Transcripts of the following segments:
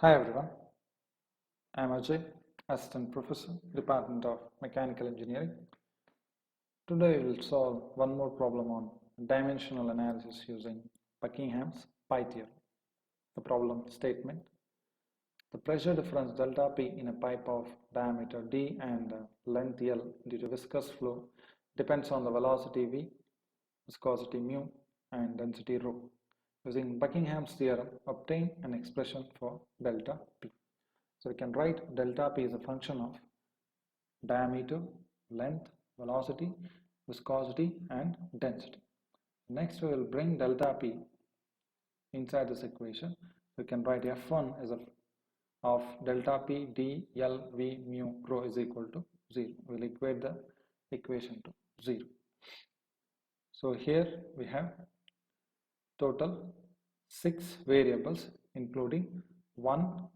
Hi everyone, I am Ajay, Assistant Professor, Department of Mechanical Engineering. Today we will solve one more problem on dimensional analysis using Buckingham's pi theorem. The problem statement: the pressure difference delta P in a pipe of diameter d and length L due to viscous flow depends on the velocity v, viscosity mu, and density rho. Using Buckingham's theorem, obtain an expression for delta P. So we can write delta P is a function of diameter, length, velocity, viscosity, and density. Next, we will bring delta P inside this equation. We can write F1 as of delta P d L V mu rho is equal to 0. We will equate the equation to 0. So here we have total 6 variables including 1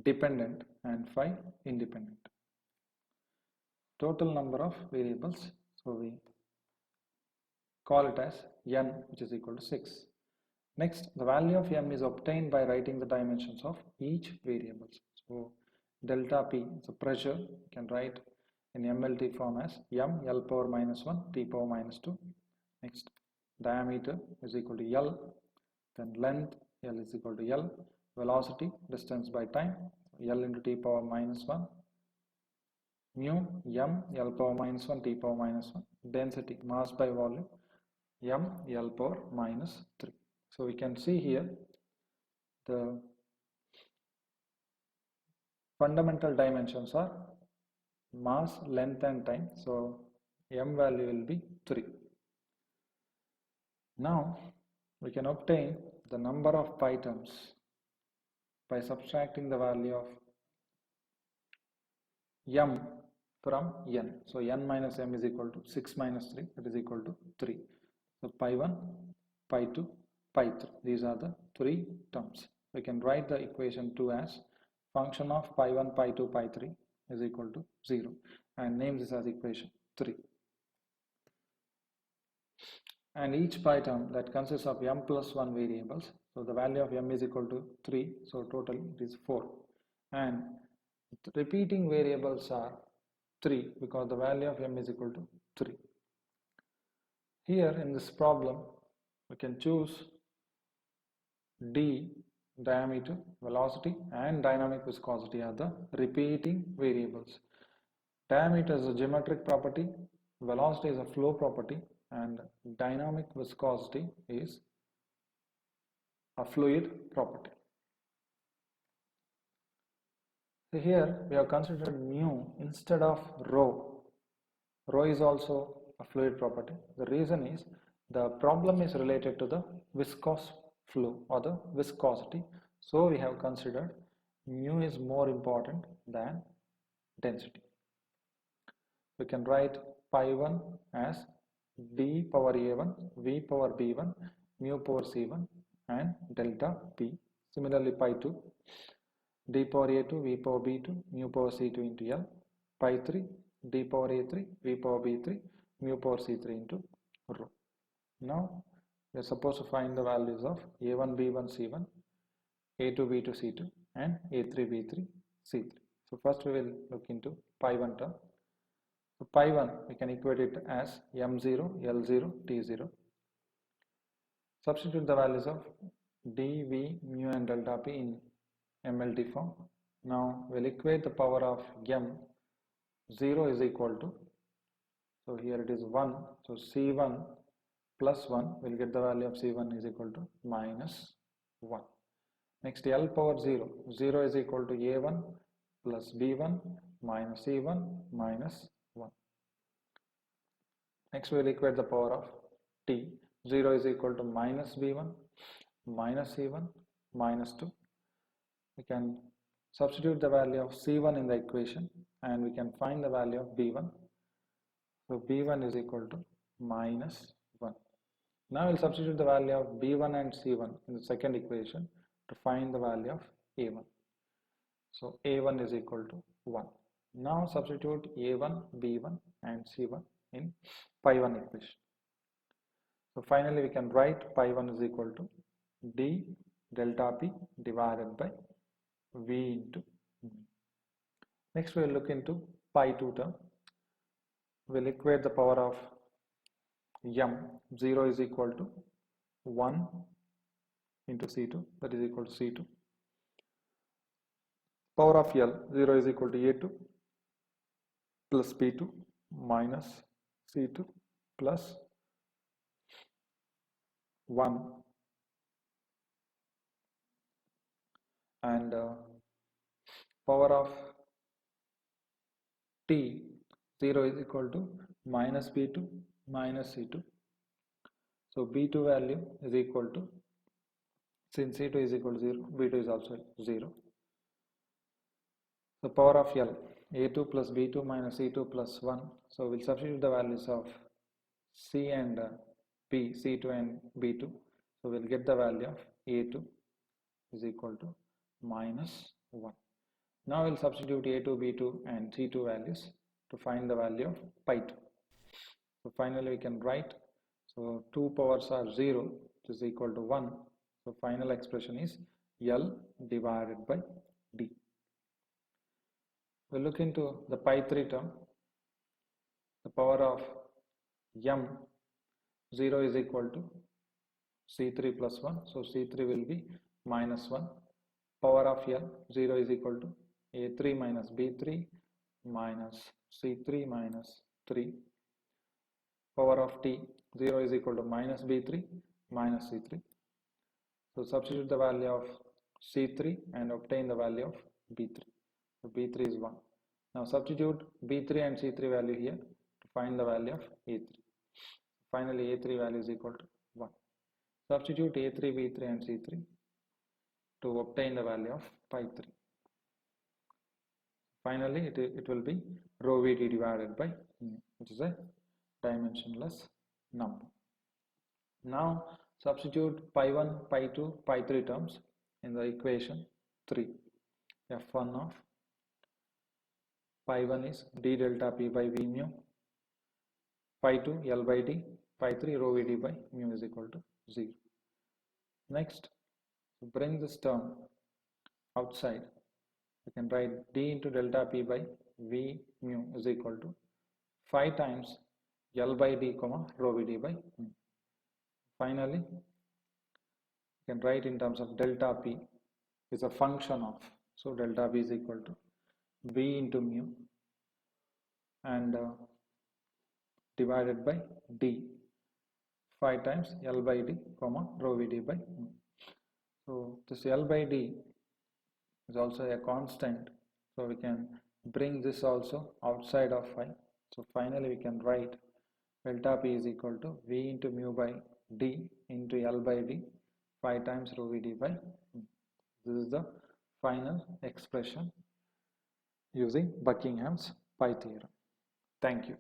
dependent and 5 independent. Total number of variables, so we call it as n, which is equal to 6. Next, the value of m is obtained by writing the dimensions of each variable. So delta P, so pressure, you can write in MLT form as m L power minus 1 T power minus 2. Next, diameter is equal to L, then length L is equal to L, velocity, distance by time, L into T power minus 1, mu m L power minus 1 T power minus 1, density, mass by volume, m L power minus 3. So we can see here the fundamental dimensions are mass, length and time. So m value will be 3. Now we can obtain the number of pi terms by subtracting the value of m from n. So n minus m is equal to 6 minus 3, that is equal to 3. So pi 1, pi 2, pi 3. These are the 3 terms. We can write the equation 2 as function of pi 1, pi 2, pi 3 is equal to 0 and name this as equation 3. And each pi term that consists of m plus 1 variables. So the value of m is equal to 3. So total it is 4. And repeating variables are 3 because the value of m is equal to 3. Here in this problem, we can choose d, diameter, velocity, and dynamic viscosity are the repeating variables. Diameter is a geometric property, velocity is a flow property, and dynamic viscosity is a fluid property. So here we have considered mu instead of rho. Rho is also a fluid property. The reason is the problem is related to the viscous flow or the viscosity. So we have considered mu is more important than density. We can write pi 1 as d power a1, v power b1, mu power c1 and delta p. Similarly pi 2, d power a2, v power b2, mu power c2 into L. Pi 3, d power a3, v power b3, mu power c3 into rho. Now we are supposed to find the values of a1, b1, c1, a2, b2, c2 and a3, b3, c3. So first we will look into pi 1 term. So pi 1 we can equate it as m0, L0, T0. Substitute the values of d, v, mu and delta p in MLT form. Now we'll equate the power of m. 0 is equal to, so here it is 1, so c1 plus 1, we'll get the value of c1 is equal to minus 1. Next L power 0, 0 is equal to a1 plus b1 minus c1 minus 1. Next we will equate the power of t, 0 is equal to minus b1 minus c1 minus 2. We can substitute the value of c1 in the equation and we can find the value of b1. So b1 is equal to minus 1. Now we'll substitute the value of b1 and c1 in the second equation to find the value of a1. So a1 is equal to 1. Now substitute a1, b1 and c1 in pi 1 equation. So finally we can write pi 1 is equal to d delta p divided by V into mu. Next we'll look into pi 2 term. We'll equate the power of m. 0 is equal to 1 into C2, that is equal to C2. Power of L, 0 is equal to A2 plus B2 minus C2 plus 1, and power of T, 0 is equal to minus B2 minus C2. So B2 value is equal to, since C2 is equal to 0, B2 is also 0. The power of L, A2 plus B2 minus C2 plus 1. So we'll substitute the values of C and B, C2 and B2. So we'll get the value of A2 is equal to minus 1. Now we'll substitute A2, B2 and C2 values to find the value of pi 2. So finally we can write, so 2 powers are 0, which is equal to 1. So final expression is L divided by D. We'll look into the pi 3 term. The power of m, 0 is equal to C3 plus 1. So C3 will be minus 1. Power of L, 0 is equal to A3 minus B3 minus C3 minus 3. Power of T, 0 is equal to minus B3 minus C3. So substitute the value of C3 and obtain the value of B3. So B3 is 1. Now substitute B3 and C3 value here to find the value of A3. Finally A3 value is equal to 1. Substitute A3, B3 and C3 to obtain the value of pi 3. Finally it will be rho Vd divided by mu, which is a dimensionless number. Now substitute pi 1, pi 2, pi 3 terms in the equation 3. F1 of pi 1 is d delta p by v mu, pi 2 L by d, pi 3 rho Vd by mu is equal to 0. Next, to bring this term outside, we can write d into delta p by v mu is equal to 5 times L by d comma rho Vd by mu. Finally, you can write in terms of delta p is a function of, so delta p is equal to v into mu and divided by d, 5 times L by d comma rho Vd by mu. So this L by d is also a constant, so we can bring this also outside of phi. So finally we can write delta p is equal to v into mu by d into L by d, 5 times rho Vd by mu. This is the final expression using Buckingham's pi theorem. Thank you.